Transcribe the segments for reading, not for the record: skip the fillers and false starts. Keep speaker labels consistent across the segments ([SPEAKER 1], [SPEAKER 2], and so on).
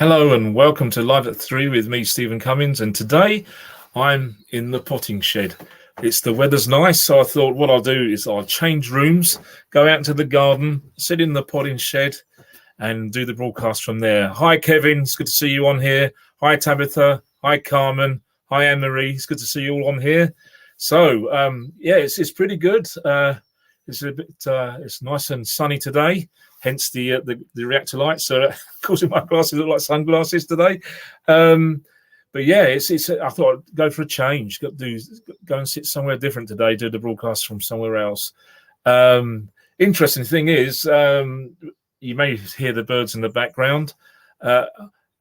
[SPEAKER 1] Hello and welcome to Live at 3 with me, Stephen Cummins, and today I'm in the potting shed. The weather's nice, so I thought what I'll do is I'll change rooms, go out into the garden, sit in the potting shed and do the broadcast from there. Hi Kevin, it's good to see you on here. Hi Tabitha, hi Carmen, hi Anne-Marie, it's good to see you all on here. So it's pretty good. It's nice and sunny today. Hence the reactor lights are causing my glasses look like sunglasses today. But yeah, I thought I'd go for a change. Go and sit somewhere different today. Do the broadcast from somewhere else. Interesting thing is, you may hear the birds in the background,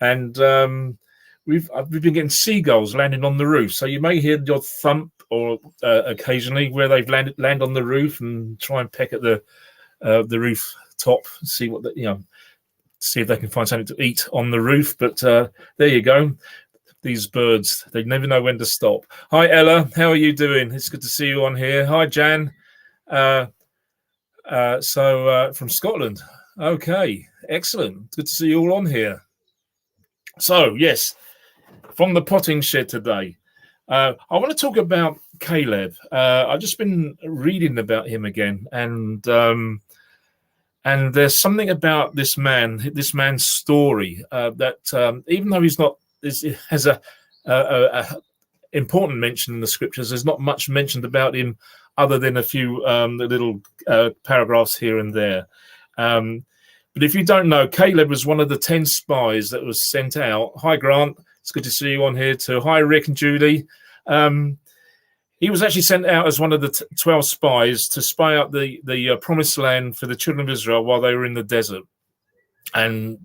[SPEAKER 1] and we've been getting seagulls landing on the roof. So you may hear the odd thump or occasionally where they've land on the roof and try and peck at the roof top, see if they can find something to eat on the roof. But there you go. These birds, they never know when to stop. Hi Ella, how are you doing? It's good to see you on here. Hi Jan. From Scotland. Okay, excellent. Good to see you all on here. So yes, from the potting shed today, I want to talk about Caleb. I've just been reading about him again, and there's something about this man's story that even though it has a important mention in the scriptures, there's not much mentioned about him other than a few little paragraphs here and there. But if you don't know, Caleb was one of the 10 spies that was sent out. Hi Grant, it's good to see you on here too. Hi Rick and Judy. He was actually sent out as one of the 12 spies to spy out the promised land for the children of Israel while they were in the desert. And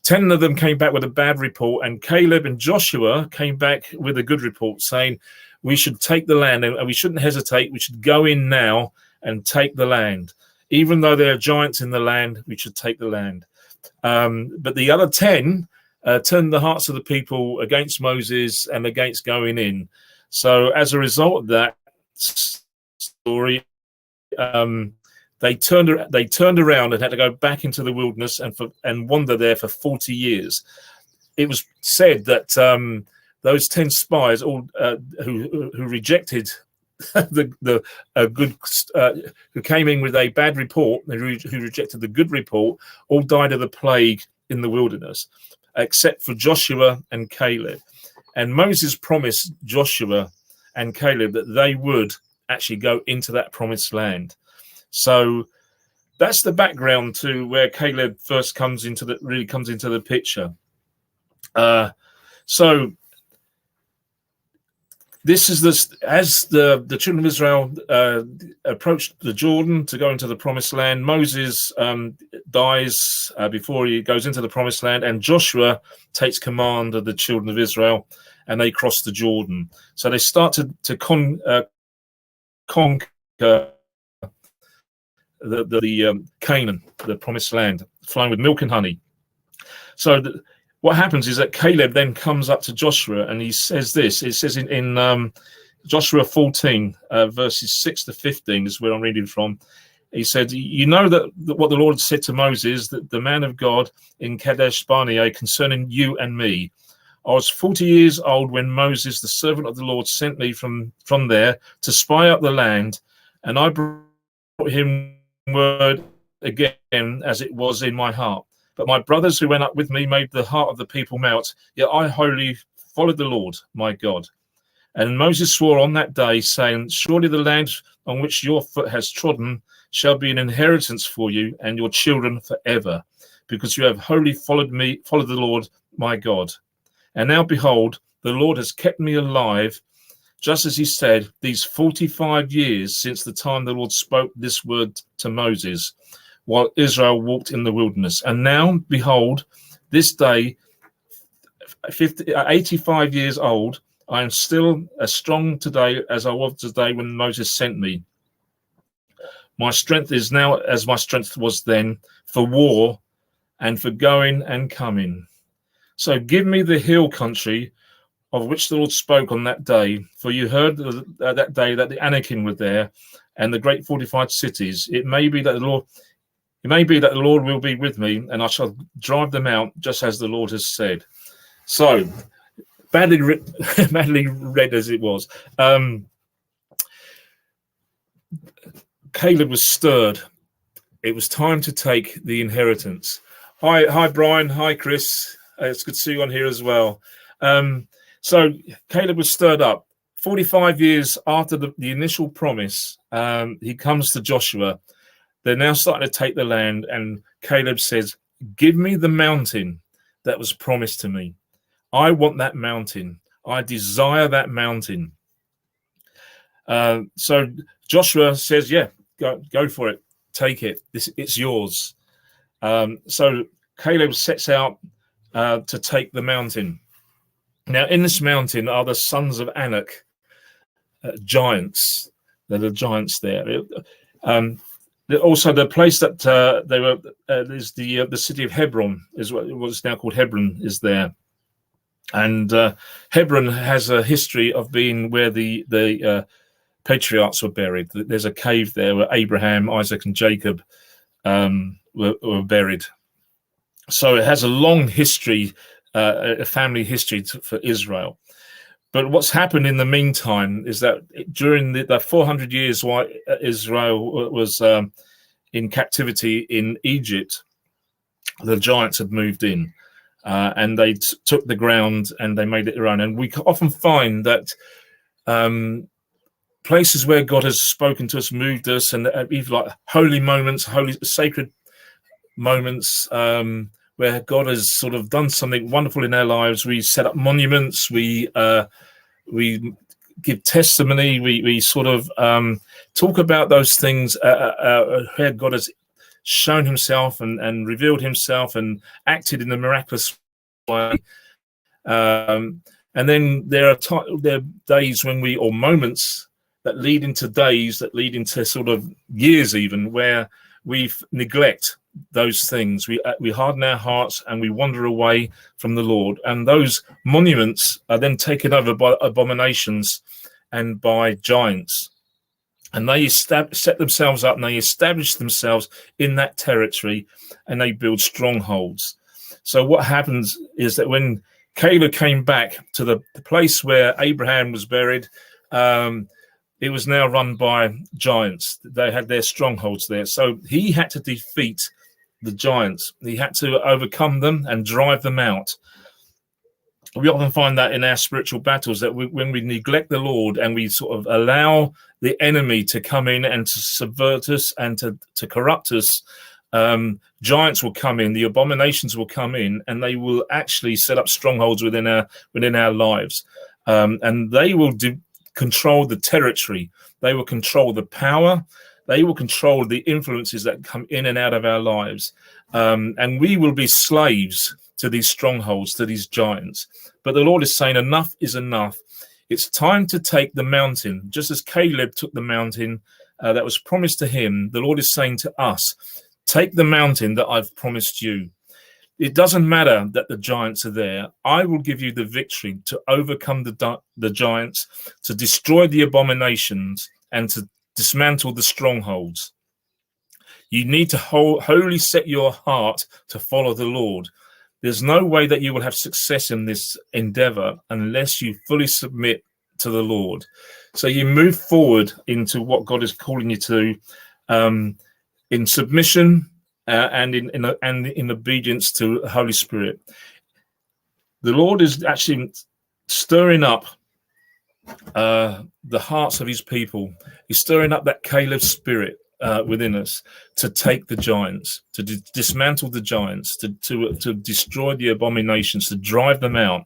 [SPEAKER 1] 10 of them came back with a bad report, and Caleb and Joshua came back with a good report saying, we should take the land and we shouldn't hesitate. We should go in now and take the land. Even though there are giants in the land, we should take the land. But the other 10 turned the hearts of the people against Moses and against going in. So as a result of that story, they turned around and had to go back into the wilderness and wander there for 40 years. It was said that those 10 spies, all who rejected who came in with a bad report, who rejected the good report, all died of the plague in the wilderness, except for Joshua and Caleb. And Moses promised Joshua and Caleb that they would actually go into that promised land. So that's the background to where Caleb first comes into the picture. So this is as the children of Israel approached the Jordan to go into the promised land. Moses dies before he goes into the promised land, and Joshua takes command of the children of Israel, and they cross the Jordan. So they start to conquer the Canaan, the promised land, flowing with milk and honey. So what happens is that Caleb then comes up to Joshua and he says this. It says in Joshua 14, verses 6 to 15 is where I'm reading from. He said, you know that what the Lord said to Moses, that the man of God in Kadesh Barnea concerning you and me. I was 40 years old when Moses, the servant of the Lord, sent me from there to spy out the land, and I brought him word again as it was in my heart. But my brothers who went up with me made the heart of the people melt, yet I wholly followed the Lord, my God. And Moses swore on that day, saying, surely the land on which your foot has trodden shall be an inheritance for you and your children forever, because you have wholly followed the Lord, my God. And now, behold, the Lord has kept me alive, just as he said, these 45 years since the time the Lord spoke this word to Moses, while Israel walked in the wilderness. And now, behold, this day, 85 years old, I am still as strong today as I was today when Moses sent me. My strength is now as my strength was then for war and for going and coming. So give me the hill country of which the Lord spoke on that day, for you heard that day that the Anakim were there and the great fortified cities. It may be that the Lord It may be that the Lord will be with me, and I shall drive them out, just as the Lord has said. So, badly read as it was, Caleb was stirred. It was time to take the inheritance. Hi, Brian. Hi, Chris. It's good to see you on here as well. So Caleb was stirred up. 45 years after the initial promise, he comes to Joshua. They're now starting to take the land, and Caleb says, "Give me the mountain that was promised to me. I want that mountain. I desire that mountain." So Joshua says, "Yeah, go for it. Take it. It's yours." So Caleb sets out to take the mountain. Now, in this mountain are the sons of Anak, giants. There are giants there. Also, the place that they were is the city of Hebron, is what's now called Hebron, is there. And Hebron has a history of being where the patriarchs were buried. There's a cave there where Abraham, Isaac, and Jacob were buried. So it has a long history, a family history for Israel. But what's happened in the meantime is that during the 400 years while Israel was in captivity in Egypt, the giants had moved in, and they took the ground and they made it their own. And we often find that places where God has spoken to us, moved us, and even like holy moments, holy sacred moments, where God has sort of done something wonderful in our lives. We set up monuments, we give testimony, we sort of talk about those things where God has shown himself and revealed himself and acted in a miraculous way. And then there are days when or moments that lead into days, that lead into sort of years even, where we neglect those things. We harden our hearts and we wander away from the Lord. And those monuments are then taken over by abominations and by giants. And they set themselves up and they establish themselves in that territory, and they build strongholds. So what happens is that when Caleb came back to the place where Abraham was buried, it was now run by giants. They had their strongholds there. So he had to defeat the giants. He had to overcome them and drive them out. We often find that in our spiritual battles, that when we neglect the Lord and we sort of allow the enemy to come in and to subvert us and to corrupt us, giants will come in, the abominations will come in, and they will actually set up strongholds within our lives, and they will control the territory. They will control the power. They will control the influences that come in and out of our lives. And we will be slaves to these strongholds, to these giants. But the Lord is saying enough is enough. It's time to take the mountain. Just as Caleb took the mountain that was promised to him, the Lord is saying to us, take the mountain that I've promised you. It doesn't matter that the giants are there. I will give you the victory to overcome the giants, to destroy the abominations, and to dismantle the strongholds. You need to wholly set your heart to follow the Lord. There's no way that you will have success in this endeavor unless you fully submit to the Lord. So you move forward into what God is calling you to, in submission and in obedience to the Holy Spirit. The Lord is actually stirring up the hearts of his people. He's stirring up that Caleb spirit within us to take the giants, to dismantle the giants, to destroy the abominations, to drive them out.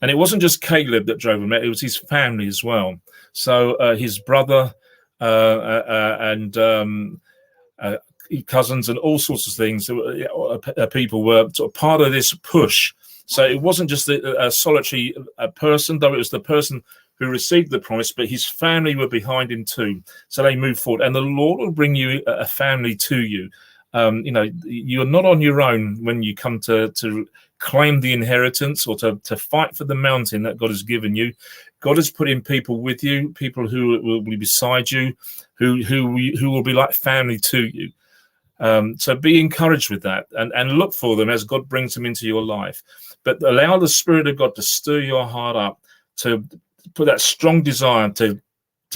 [SPEAKER 1] And it wasn't just Caleb that drove them out, it was his family as well. So his brother and cousins and all sorts of things, people were sort of part of this push. So it wasn't just a solitary person, though it was the person who received the promise, but his family were behind him too. So they moved forward, and the Lord will bring you a family to you. You're not on your own when you come to claim the inheritance or to fight for the mountain that God has given you. God has put in people with you, people who will be beside you, who will be like family to you. So be encouraged with that, and look for them as God brings them into your life. But allow the Spirit of God to stir your heart up, to put that strong desire to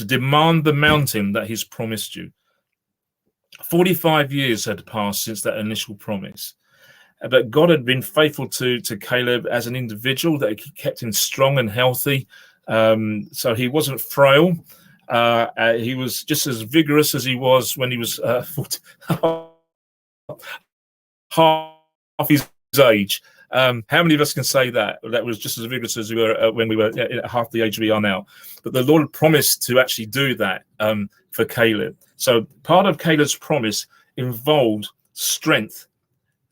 [SPEAKER 1] demand the mountain that he's promised you. 45 years had passed since that initial promise. But God had been faithful to Caleb as an individual, that he kept him strong and healthy. So he wasn't frail. He was just as vigorous as he was when he was half his age. How many of us can say that was just as vigorous as we were when we were half the age we are now? But the Lord promised to actually do that for Caleb. So part of Caleb's promise involved strength,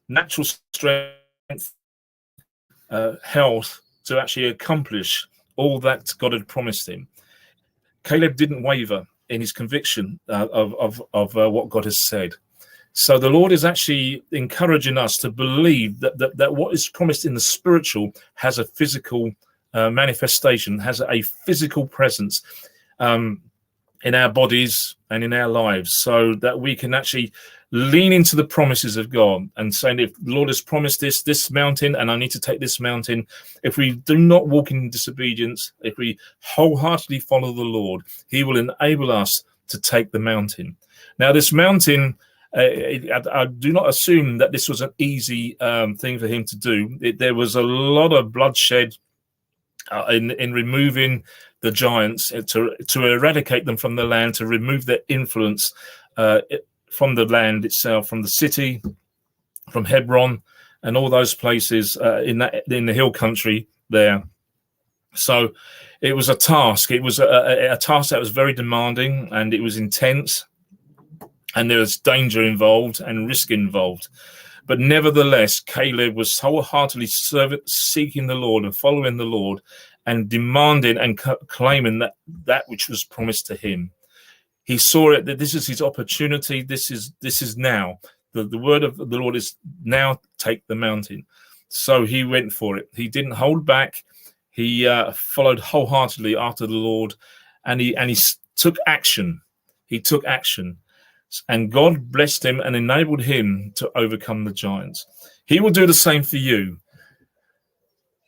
[SPEAKER 1] natural strength, health, to actually accomplish all that God had promised him. Caleb didn't waver in his conviction of what God has said. So the Lord is actually encouraging us to believe that what is promised in the spiritual has a physical manifestation, has a physical presence in our bodies and in our lives, so that we can actually lean into the promises of God and saying, if the Lord has promised this mountain and I need to take this mountain, if we do not walk in disobedience, if we wholeheartedly follow the Lord, he will enable us to take the mountain. Now, this mountain, I do not assume that this was an easy thing for him to do. There was a lot of bloodshed in removing the giants, to eradicate them from the land, to remove their influence from the land itself, from the city, from Hebron, and all those places in the hill country there. So it was a task. It was a task that was very demanding, and it was intense, and there was danger involved and risk involved. But nevertheless, Caleb was wholeheartedly seeking the Lord and following the Lord, and demanding and claiming that which was promised to him. He saw it, that this is his opportunity. This is now. The word of the Lord is now, take the mountain. So he went for it. He didn't hold back. He followed wholeheartedly after the Lord, and he took action. He took action. And God blessed him and enabled him to overcome the giants. He will do the same for you.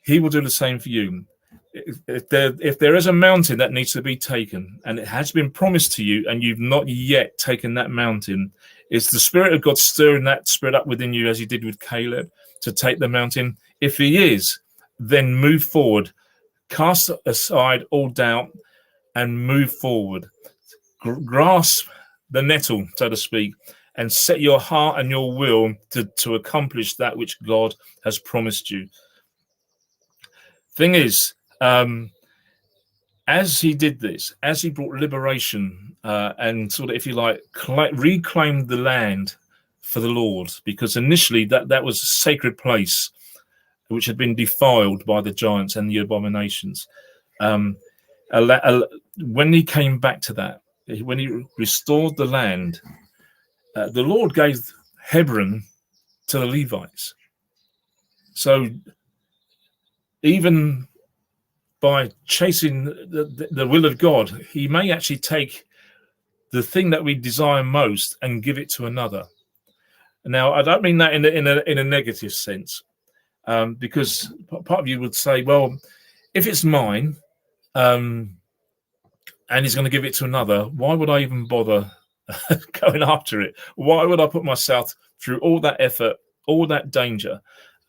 [SPEAKER 1] He will do the same for you. If there is a mountain that needs to be taken, and it has been promised to you, and you've not yet taken that mountain, it's the Spirit of God stirring that spirit up within you, as he did with Caleb, to take the mountain. If he is, then move forward. Cast aside all doubt and move forward. Grasp the nettle, so to speak, and set your heart and your will to accomplish that which God has promised you. Thing is, as he did this, as he brought liberation and sort of, if you like, reclaimed the land for the Lord, because initially that was a sacred place which had been defiled by the giants and the abominations. When he came back to that, when he restored the land, the Lord gave Hebron to the Levites. So even by chasing the will of God, he may actually take the thing that we desire most and give it to another. Now, I don't mean that in a negative sense, because part of you would say, well, if it's mine, and he's going to give it to another, why would I even bother going after it? Why would I put myself through all that effort, all that danger,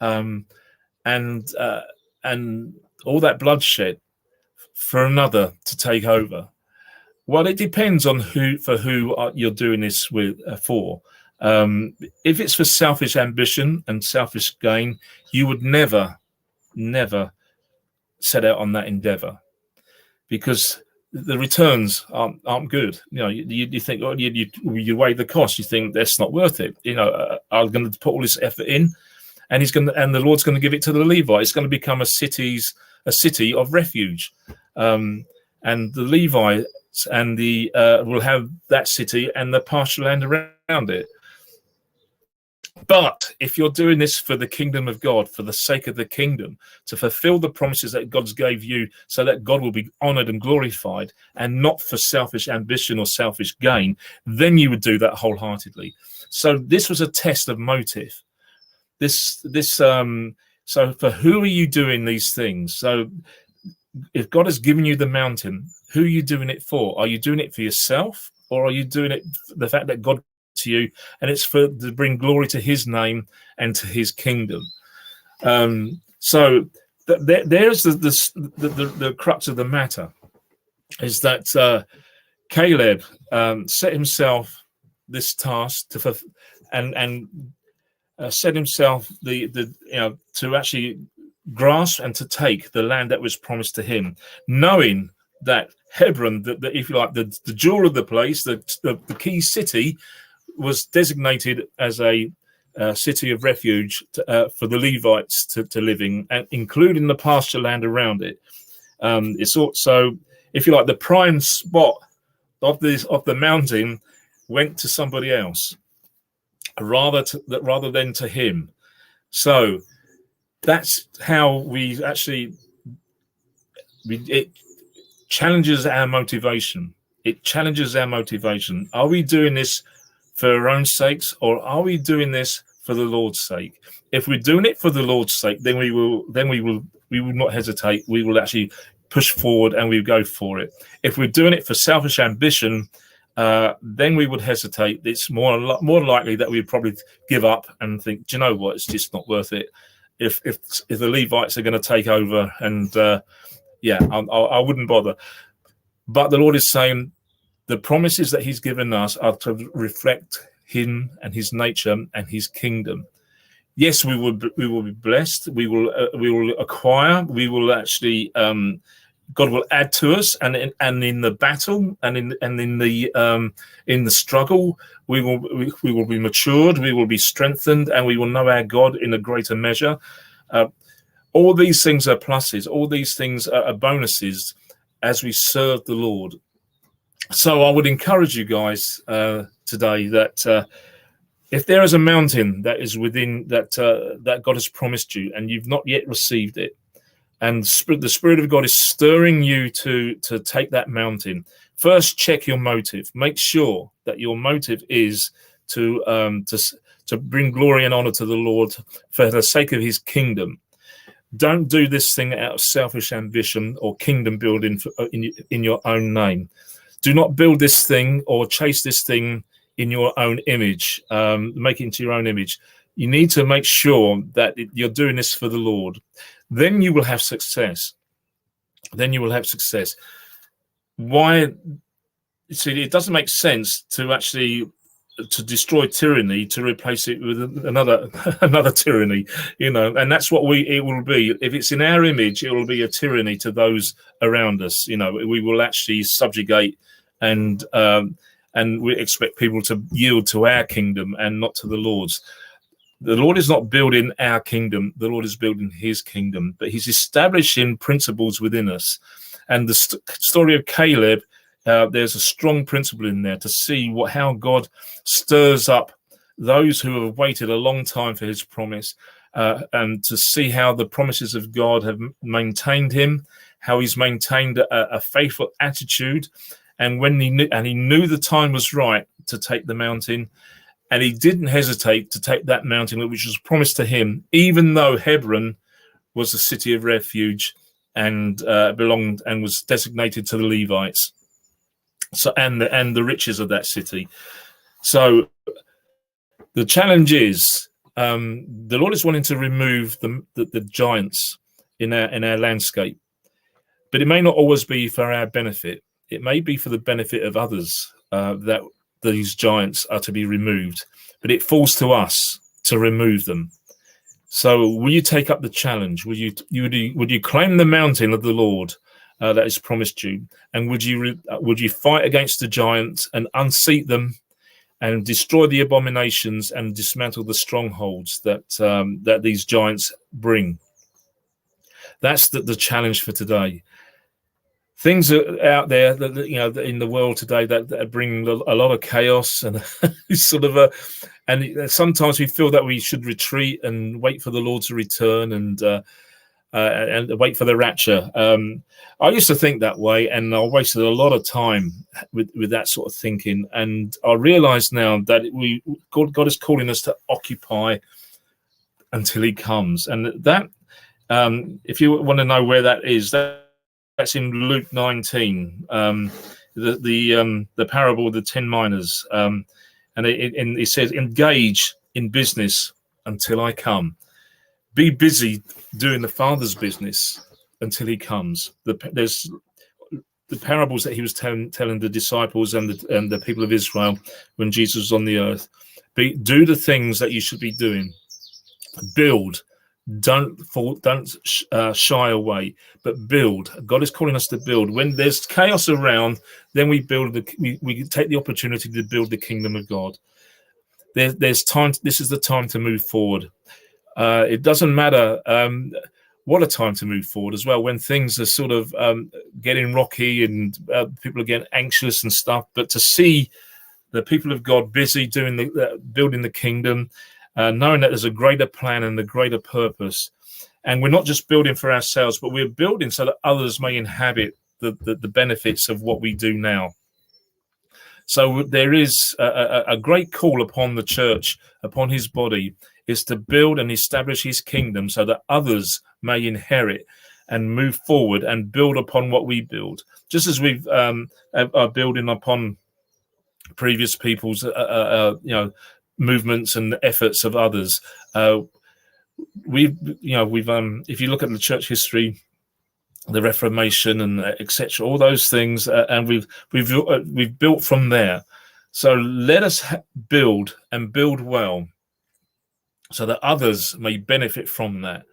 [SPEAKER 1] and all that bloodshed for another to take over? Well, it depends on who you're doing this with for. If it's for selfish ambition and selfish gain, you would never set out on that endeavor, because the returns aren't good. You know, you think, oh, you weigh the cost. You think that's not worth it. You know, I'm going to put all this effort in, and the Lord's going to give it to the Levite. It's going to become a city of refuge, and the Levites and the will have that city and the pasture land around it. But if you're doing this for the kingdom of God, for the sake of the kingdom, to fulfill the promises that God's gave you, so that God will be honored and glorified, and not for selfish ambition or selfish gain, then you would do that wholeheartedly. So this was a test of motive. So for who are you doing these things? So if God has given you the mountain, who are you doing it for? Are you doing it for yourself, or are you doing it for the fact that God to you, and it's to bring glory to His name and to His kingdom? So there's the crux of the matter, is that Caleb set himself this task to set himself to actually grasp and to take the land that was promised to him, knowing that Hebron, if you like, the jewel of the place, the key city, was designated as a city of refuge for the Levites to live in, and including the pasture land around it. It's also, if you like, the prime spot of the mountain went to somebody else rather than to him. So that's how we actually, it challenges our motivation. It challenges our motivation. Are we doing this for our own sakes, or are we doing this for the Lord's sake? If we're doing it for the Lord's sake, then we will not hesitate. We will actually push forward and we go for it. If we're doing it for selfish ambition, then we would hesitate. It's more likely that we'd probably give up and think, do you know what? It's just not worth it. If the Levites are going to take over, and I wouldn't bother. But the Lord is saying the promises that He's given us are to reflect Him and His nature and His kingdom. Yes, we will be blessed. We will acquire. We will actually. God will add to us, and in the battle, and in the struggle, we will be matured, we will be strengthened, and we will know our God in a greater measure. All these things are pluses. All these things are bonuses as we serve the Lord. So I would encourage you guys today that if there is a mountain that is within that God has promised you, and you've not yet received it, and the Spirit of God is stirring you to take that mountain, first check your motive. Make sure that your motive is to bring glory and honor to the Lord for the sake of His kingdom. Don't do this thing out of selfish ambition or kingdom building in your own name. Do not build this thing or chase this thing in your own image, make it into your own image. You need to make sure that you're doing this for the Lord. Then you will have success. Why? See, it doesn't make sense to actually to destroy tyranny to replace it with another tyranny, and that's what it will be. If it's in our image, it will be a tyranny to those around us. We will actually subjugate and we expect people to yield to our kingdom and not to the Lord's. The Lord is not building our kingdom. The Lord is building His kingdom, but He's establishing principles within us. And the story of Caleb, there's a strong principle in there to see how God stirs up those who have waited a long time for His promise, and to see how the promises of God have maintained him, how He's maintained a faithful attitude. And when he knew the time was right to take the mountain, and he didn't hesitate to take that mountain which was promised to him, even though Hebron was a city of refuge and belonged and was designated to the Levites. So and the riches of that city. So the challenge is the Lord is wanting to remove the giants in our landscape, but it may not always be for our benefit. It may be for the benefit of others that these giants are to be removed, but it falls to us to remove them. So will you take up the challenge? Would you claim the mountain of the Lord that is promised you, and would you fight against the giants and unseat them and destroy the abominations and dismantle the strongholds that these giants bring? That's the challenge for today. Things are out there that in the world today that bring a lot of chaos and and sometimes we feel that we should retreat and wait for the Lord to return, and and wait for the rapture. I used to think that way, and I wasted a lot of time with that sort of thinking. And I realise now that God is calling us to occupy until He comes, and that if you want to know where that is, that's in Luke 19, the parable of the 10 minas, and it says, "Engage in business until I come." Be busy doing the Father's business until He comes. There's the parables that He was telling the disciples and the people of Israel when Jesus was on the earth. Do the things that you should be doing. Build. Don't shy away, but build. God is calling us to build. When there's chaos around, then we build. We take the opportunity to build the kingdom of God. There's time. This is the time to move forward. It doesn't matter what a time to move forward as well, when things are sort of getting rocky and people are getting anxious and stuff. But to see the people of God busy doing building the kingdom, knowing that there's a greater plan and a greater purpose, and we're not just building for ourselves, but we're building so that others may inhabit the benefits of what we do now. So there is a great call upon the church, upon His body, is to build and establish His kingdom so that others may inherit and move forward and build upon what we build. Just as we've are building upon previous people's movements and efforts of others. We've if you look at the church history, the Reformation and etc., all those things, and we've built from there. So let us build and build well, so that others may benefit from that.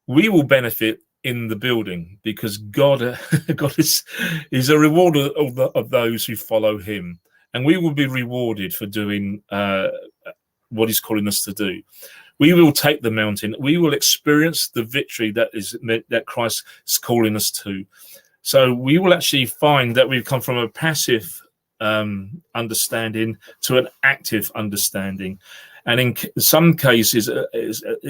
[SPEAKER 1] We will benefit in the building because God is a rewarder of those who follow Him, and we will be rewarded for doing what He's calling us to do. We will take the mountain. We will experience the victory that Christ is calling us to. So we will actually find that we've come from a passive understanding to an active understanding. And in some cases,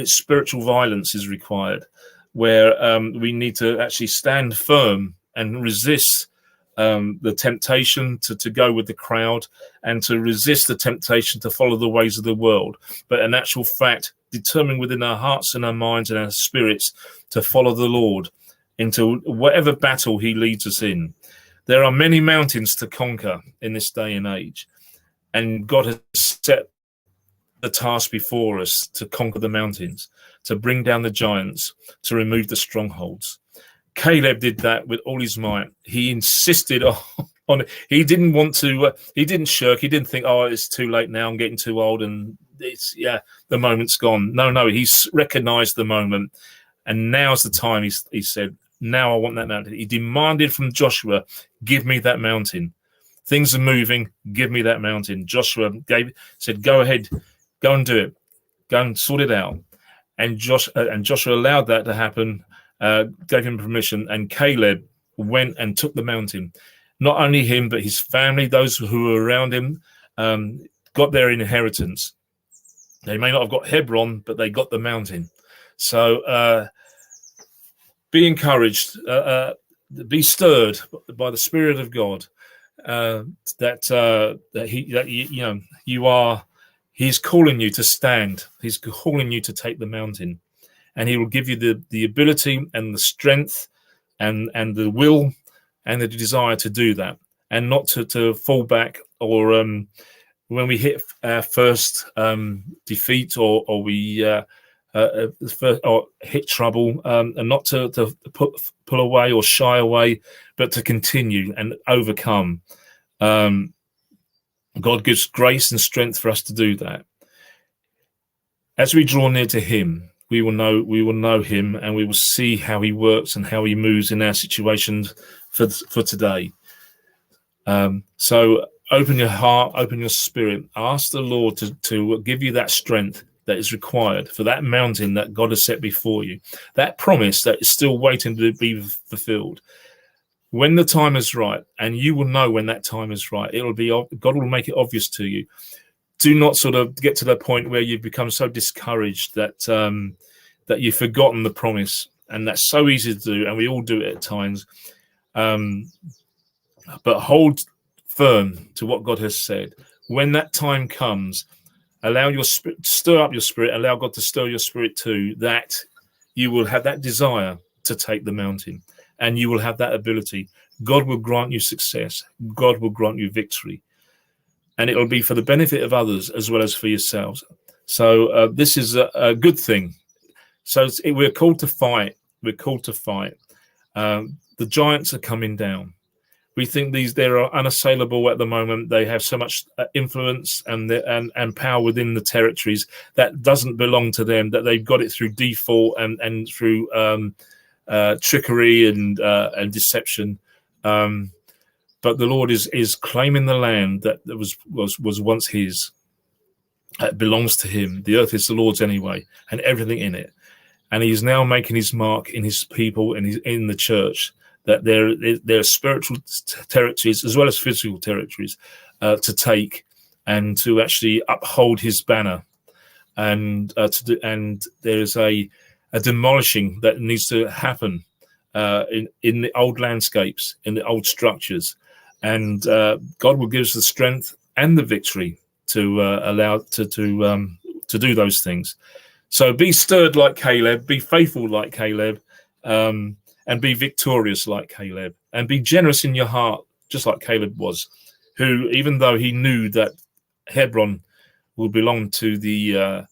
[SPEAKER 1] spiritual violence is required, where we need to actually stand firm and resist the temptation to go with the crowd, and to resist the temptation to follow the ways of the world. But in actual fact, determine within our hearts and our minds and our spirits to follow the Lord into whatever battle He leads us in. There are many mountains to conquer in this day and age, and God has set the task before us to conquer the mountains, to bring down the giants, to remove the strongholds. Caleb did that with all his might. He insisted on it. He didn't want to, he didn't shirk. He didn't think, oh, it's too late now, I'm getting too old and the moment's gone. No, he's recognized the moment. And now's the time, he said, now I want that mountain. He demanded from Joshua, give me that mountain. Things are moving, give me that mountain. Joshua said, go ahead, go and do it. Go and sort it out. And Joshua allowed that to happen, gave him permission, and Caleb went and took the mountain. Not only him, but his family, those who were around him, got their inheritance. They may not have got Hebron, but they got the mountain. So be encouraged, be stirred by the Spirit of God, He's calling you to stand. He's calling you to take the mountain, and He will give you the ability and the strength and the will and the desire to do that, and not to fall back, or when we hit our first defeat or we or hit trouble, and not to pull away or shy away, but to continue and overcome. God gives grace and strength for us to do that. As we draw near to Him, we will know Him, and we will see how He works and how He moves in our situations for today. So open your heart, open your spirit, ask the Lord to give you that strength that is required for that mountain that God has set before you, that promise that is still waiting to be fulfilled. When the time is right, and you will know when that time is right, God will make it obvious to you. Do not sort of get to the point where you've become so discouraged that you've forgotten the promise, and that's so easy to do, and we all do it at times. But hold firm to what God has said. When that time comes, allow your spirit, stir up your spirit, allow God to stir your spirit too, that you will have that desire to take the mountain, and you will have that ability. God will grant you success. God will grant you victory, and it will be for the benefit of others as well as for yourselves. So this is a good thing. So we're called to fight. We're called to fight. The giants are coming down. We think they're unassailable at the moment. They have so much influence and power within the territories that doesn't belong to them, that they've got it through default and through trickery and deception. But the Lord is claiming the land that was once his. It belongs to him. The earth is the Lord's anyway, and everything in it. And he's now making his mark in his people and in the church, that there are spiritual territories as well as physical territories to take, and to actually uphold his banner, and there's a demolishing that needs to happen in the old landscapes, in the old structures, and God will give us the strength and the victory to allow to do those things. So be stirred like Caleb, be faithful like Caleb. And be victorious like Caleb, and be generous in your heart, just like Caleb was, who, even though he knew that Hebron would belong to the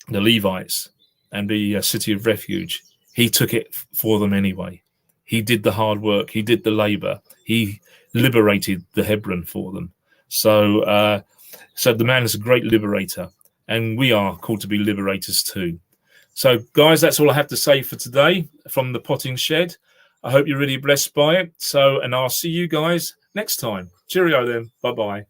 [SPEAKER 1] Levites and be a city of refuge, he took it for them anyway. He did the hard work. He did the labor. He liberated the Hebron for them. So the man is a great liberator, and we are called to be liberators too. So, guys, that's all I have to say for today from the Potting Shed. I hope you're really blessed by it. So, and I'll see you guys next time. Cheerio then. Bye-bye.